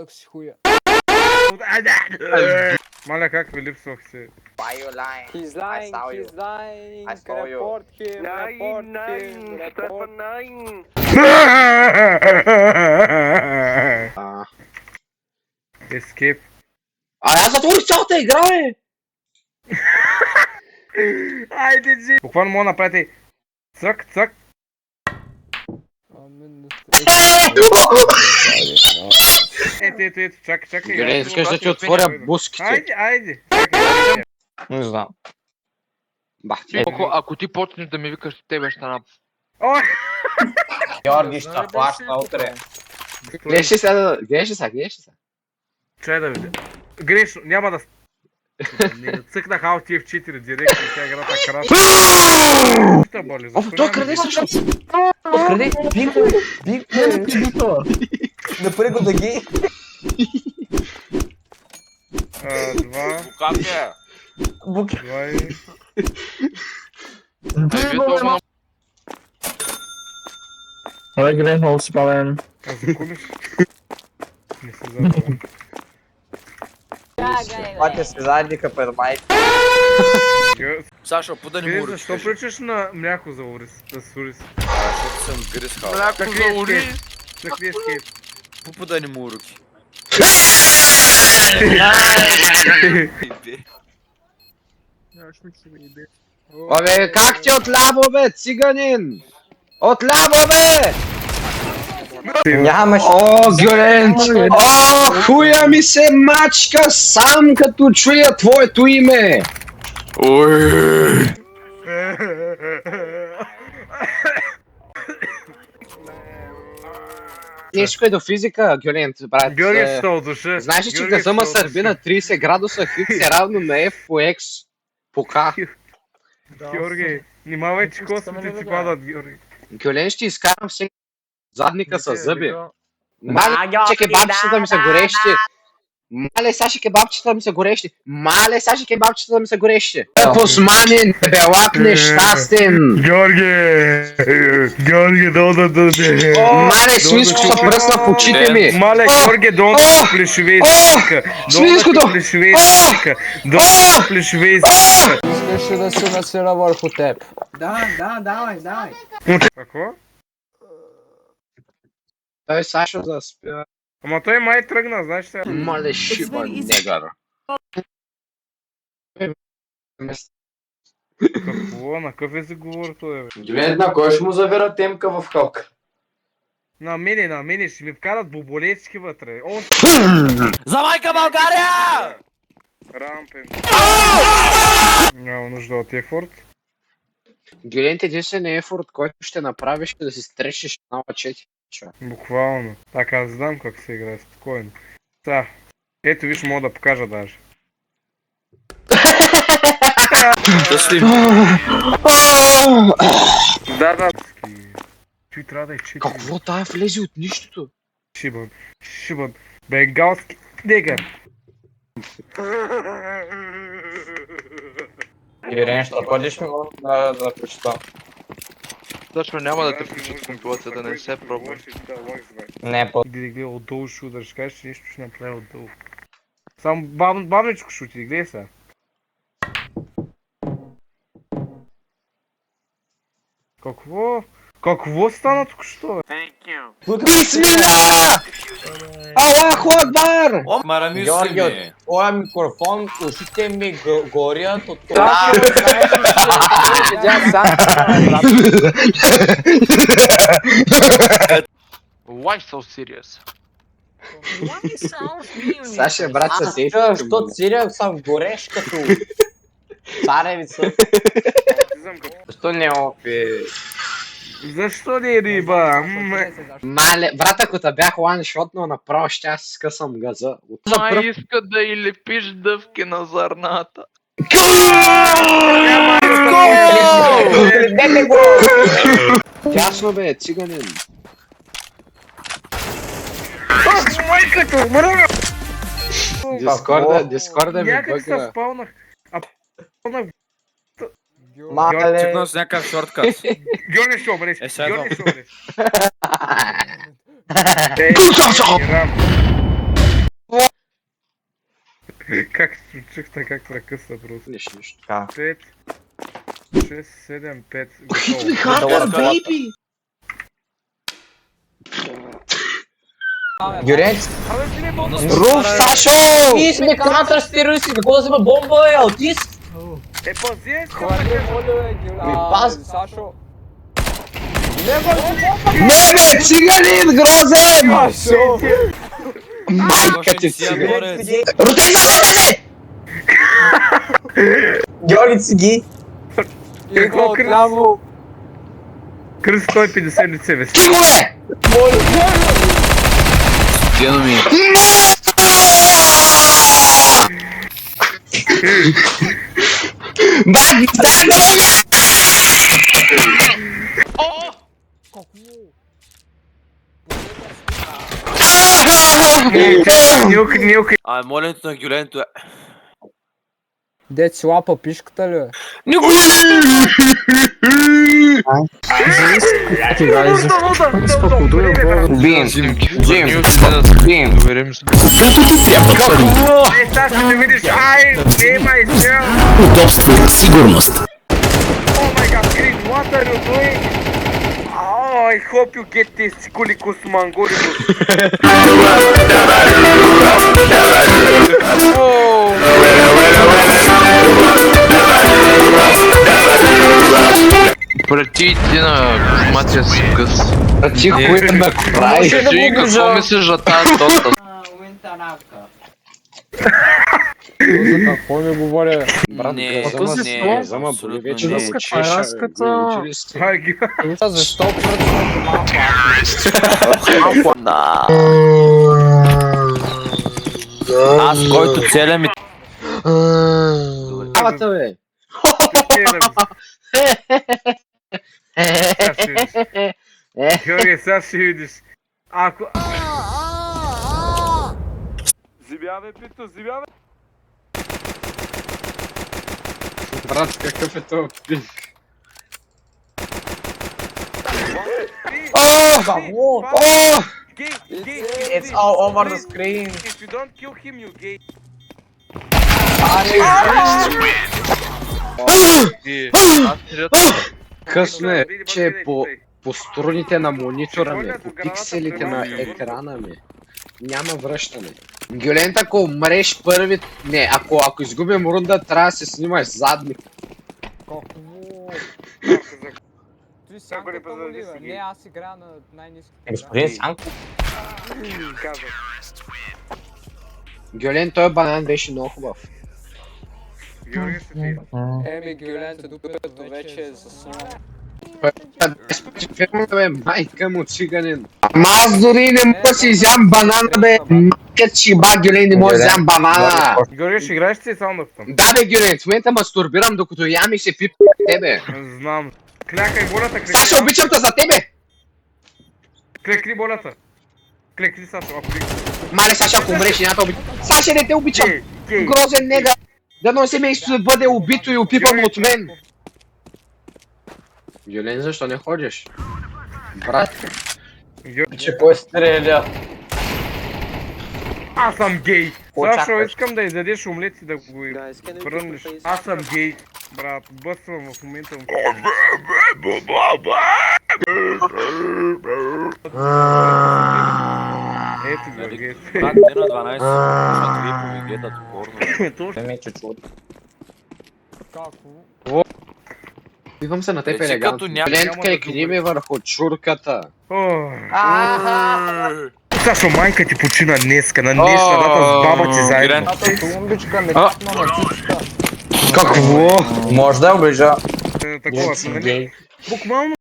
Ходък си хуя. Маля, как ви липсвах се? Why you lying? He's lying, saw you. he's lying. I saw you. Report him, report him, report. Escape. Аз затворих цялата игра, бе! Айде, джи! Буквално мога да направите цък, цък. Ето, чакай. Гюлен, искаш да ти отворя буските? Айде. Не знам. Бах ти. Ако ти почнеш да ми викаш, тебе ще напа. Ой! Георги ще плаща утре. Гледаш ли сега? Чай да видя. Грешно, няма да... Не цъкнах Alt F4 директно, тя играта краса. Що боли, защо Той няма краде да- също! Къде? Биг! Напри го да ги. Два Букапия! и... Абе, Гюлен, много си пален. А закулиш? Не се забавя. Патя си задника пред майка. Сашо, подай Ти му уроки. защо причаш на мляко за урис? Да с урис? Защото съм гризхал. Мляко за ури. Какви ескейп? Подай му уроки. Абе, как ти отляво, бе, циганин? Отляво, бе! Нямаш. О, Гюлен! О, хуя ми се мачка сам като чуя твоето име! Нещо е до физика, Гюлен, брат. Георги ще от душа. Знаеш ли, че газа ма сърби на 30 градуса Хикс е равно на F по X по К? Георги, внимавай, че космите ти падат, Георги. Гюлен, ще изкарам всеки задника с зъби. Мале, че кебабчетата ми са горещи. Мале, Саши, кебабчетата ми са горещи. Мале, Саши, кебабчетата ми са горещи. Посманин, белак нещастен. Георги, да. Мале, свинско са пръсна в очите ми. Мале, Георги, долу плешове изпуска. Свинското! Плешове изпуска. Долу плешове изпуска. Искаш ли да се насира върху теб? Давай. Какво? Той Сашо заспя. Ама той май тръгна, знаеш ли? Мале, шиба негър. Какво? На какъв език говори той, бе? Гюлен, на кой ще му завира темка в халка? На мене, ще ми вкарат боболецки вътре. О, За майка България! рампен. Няма нужда от ефорт. Гюлен, единствен ефорт, който ще направиш е да си стрешиш нова 4. Буквално. Така, аз знам как се играе, спокойно. Та, ето виж, мога да покажа даже. Да. Той трябва да е 4. Какво тая влезе от нищото? Шибан. Бенгалски негър. Ирен, ще ходиш ми да прочитам. Точно няма да те включат в компилацията, не се пробвай. Не, по... Гледай, отдолу ще удариш, кажеш, че нещо ще направи отдолу. Само бавничко ще отиде, гледай сега. Какво стана току-що, бе? Бисмилlah! Аллаху Акбар! Марами Георги, от ми. твоя микрофон ушите ми горят от това. Why so serious? Саша, брат, са сейф. Защото Сирия съм горещ като царевица. Защо не опи? Защо не е риба? Мале, брат, ако те бях ланшотнал, направо ще аз скъсам газа. Иска да и лепиш дъвки на зърната. Дете го! Тясно бе, циганин. Дискорда ми Някак се бъга. спалнах. Мале! Чекнал с някакъв шорткат. Георги ще умреш. сега Георги ще умреш. Как чухта, как прекъсна просто. Нищо, нищо. 5, 6, 7, 5. Hit me Готово. harder, baby! Гюренц? Руф, Сашо! Ти сме контраст терористи, какво да взема бомба е, аутист? Е, пази! Паз. Сашо. Не бе, циганин, грозен! Майка ти циганин! Рутен, замете се! Георги Циги. Какво отляво? Кръс 150 лице, бе. Тихо бе! Стено ми. Бак, стане! Нюк. А, моленето на Гюленто е... Дет си лапа пишката ли? Бе? Бим, Джим, Бим. Доверим се. Е, сега ще видиш. Ай, май сел. Удобство, сигурност. Oh my god, Green, what are you doing? Oh, I hope you get this Sikulikus Mangoribus. Пратите на мация си къс. Тихо е на край. Ти какво мислиш за тази тоста? Какво ми говори? Бе? Не, Зама боли вече не. да се чеша. Ай, ги. Защо пръчвате малко? Аз, който целя ми... Кавата бе. Георги, сега ще видиш. Ако... Зибяве, Пито, зибяве. Брат, какъв е това пик? Gay, It's all over the screen. If you don't kill him, you gay. Късно е, че по струните на монитора ми, по пикселите на екрана ми. Няма връщане. Гюлент, ако умреш първи... Не, ако изгубим рунда, трябва да се снимаш задник. Какво? Ти сянката му ли, бе? Не, аз играя на най-ниските. Господин Санко. Гюлент, този банан беше много хубав. Георги, ще ти. Еми, Гюлента, докато вече е заснал. Бе, майка му циганин. Ама аз дори не мога да си изям банана, бе. Майка си ба, Гюлент, не мога да изям банана. Георги, ще играеш си само там? Да, бе, Гюлент, в момента мастурбирам, докато ям и се пип тебе. Знам. Клякай болята, клякай. Саша, обичам те за тебе! Клекни болята. Клекни, Саша, ако ви... Мале, Саша, ако умреш, няма да обичам. Саша, не те обичам! Гей. Грозен нега! Дано семейството да бъде убито и опипано от мен! Юлен, защо не ходиш? Брат, Че кой стреля? Аз съм гей. Очакваш. Сашо, искам да издадеш омлет и да го прънеш. Аз съм гей. Брат, бъсвам в момента. Ето го, гей. Брат, те на 12, защото вие повигедат порно. Точно. Ме чучу. Какво? Вивам се на теб Е, че елегантно. като няма Юлен, да крекни ми върху чурката. Сашо, майка ти почина днеска, на днешна дата с баба ти заедно. Тумбичка ме чипна на чичка. Какво? Може да оближа. Такова, Си нали? гей. Буквално